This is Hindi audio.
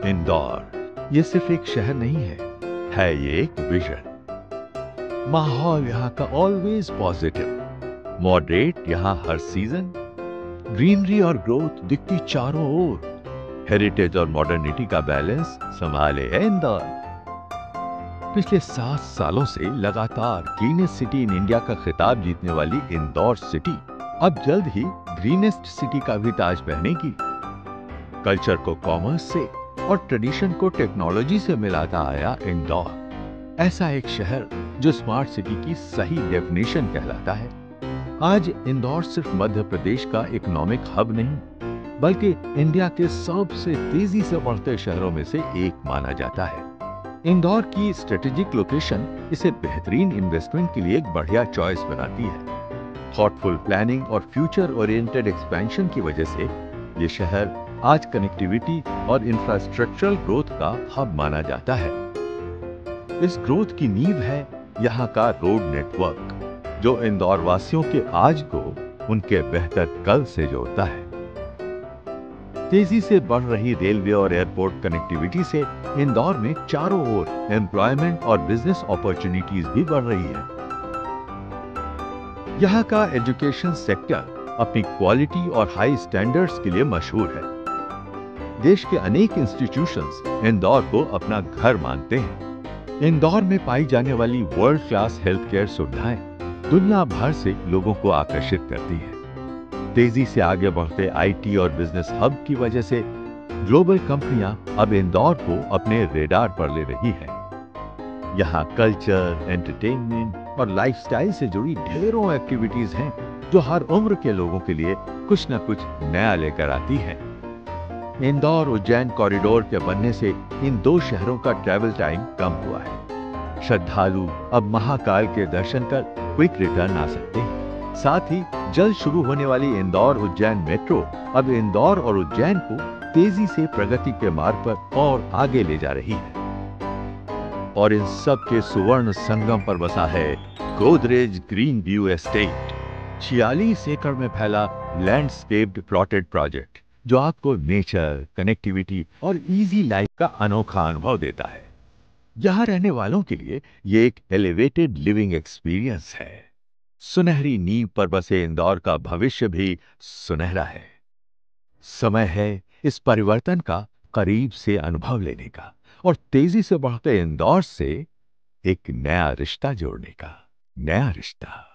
इंदौर ये सिर्फ एक शहर नहीं है ये एक विजन। माहौल यहाँ का ऑलवेज पॉजिटिव, मॉडरेट यहाँ हर सीजन, ग्रीनरी और ग्रोथ दिखती चारों ओर, हेरिटेज और मॉडर्निटी का बैलेंस संभाले है इंदौर। पिछले 7 सालों से लगातार ग्रीनेस्ट सिटी इन इंडिया का खिताब जीतने वाली इंदौर सिटी अब जल्द ही ग्रीनेस्ट सिटी का भी ताज पहनेगी। कल्चर को कॉमर्स से और ट्रेडिशन को टेक्नोलॉजी से मिलाता आया इंदौर ऐसा एक शहर जो स्मार्ट सिटी की सही डेफिनेशन कहलाता है। आज इंदौर सिर्फ मध्य प्रदेश का इकोनॉमिक हब नहीं बल्कि इंडिया के सबसे तेजी से बढ़ते शहरों में से एक माना जाता है। इंदौर की स्ट्रेटेजिक लोकेशन इसे बेहतरीन इन्वेस्टमेंट के लिए एक बढ़िया चॉइस बनाती है। थॉटफुल प्लानिंग और फ्यूचर ओरिएंटेड एक्सपेंशन की वजह से ये शहर आज कनेक्टिविटी और इंफ्रास्ट्रक्चरल ग्रोथ का हब माना जाता है। इस ग्रोथ की नींव है यहाँ का रोड नेटवर्क जो इंदौर वासियों के आज को उनके बेहतर कल से जोड़ता है। तेजी से बढ़ रही रेलवे और एयरपोर्ट कनेक्टिविटी से इंदौर में चारों ओर एम्प्लॉयमेंट और बिजनेस अपॉर्चुनिटीज भी बढ़ रही है। यहाँ का एजुकेशन सेक्टर अपनी क्वालिटी और हाई स्टैंडर्ड्स के लिए मशहूर है। देश के अनेक इंस्टीट्यूशंस इंदौर को अपना घर मानते हैं। इंदौर में पाई जाने वाली वर्ल्ड क्लास हेल्थ केयर सुविधाएं दुनिया भर से लोगों को आकर्षित करती हैं। तेजी से आगे बढ़ते आईटी और बिजनेस हब की वजह से ग्लोबल कंपनियां अब इंदौर को अपने रेडार पर ले रही हैं। यहाँ कल्चर, एंटरटेनमेंट और लाइफस्टाइल से जुड़ी ढेरों एक्टिविटीज हैं जो हर उम्र के लोगों के लिए कुछ न कुछ नया लेकर आती हैं। इंदौर उज्जैन कॉरिडोर के बनने से इन दो शहरों का ट्रैवल टाइम कम हुआ है। श्रद्धालु अब महाकाल के दर्शन कर क्विक रिटर्न आ सकते हैं। साथ ही जल्द शुरू होने वाली इंदौर उज्जैन मेट्रो अब इंदौर और उज्जैन को तेजी से प्रगति के मार्ग पर और आगे ले जा रही है। और इन सब के सुवर्ण संगम पर बसा है गोदरेज ग्रीन व्यू एस्टेट, 46 एकड़ में फैला लैंडस्केप्ड प्लॉटेड प्रोजेक्ट जो आपको नेचर, कनेक्टिविटी और इजी लाइफ का अनोखा अनुभव देता है। यहाँ रहने वालों के लिए ये एक एलिवेटेड लिविंग एक्सपीरियंस है। सुनहरी नींव पर बसे इंदौर का भविष्य भी सुनहरा है। समय है इस परिवर्तन का करीब से अनुभव लेने का और तेजी से बढ़ते इंदौर से एक नया रिश्ता जोड़ने का। नया रिश्ता।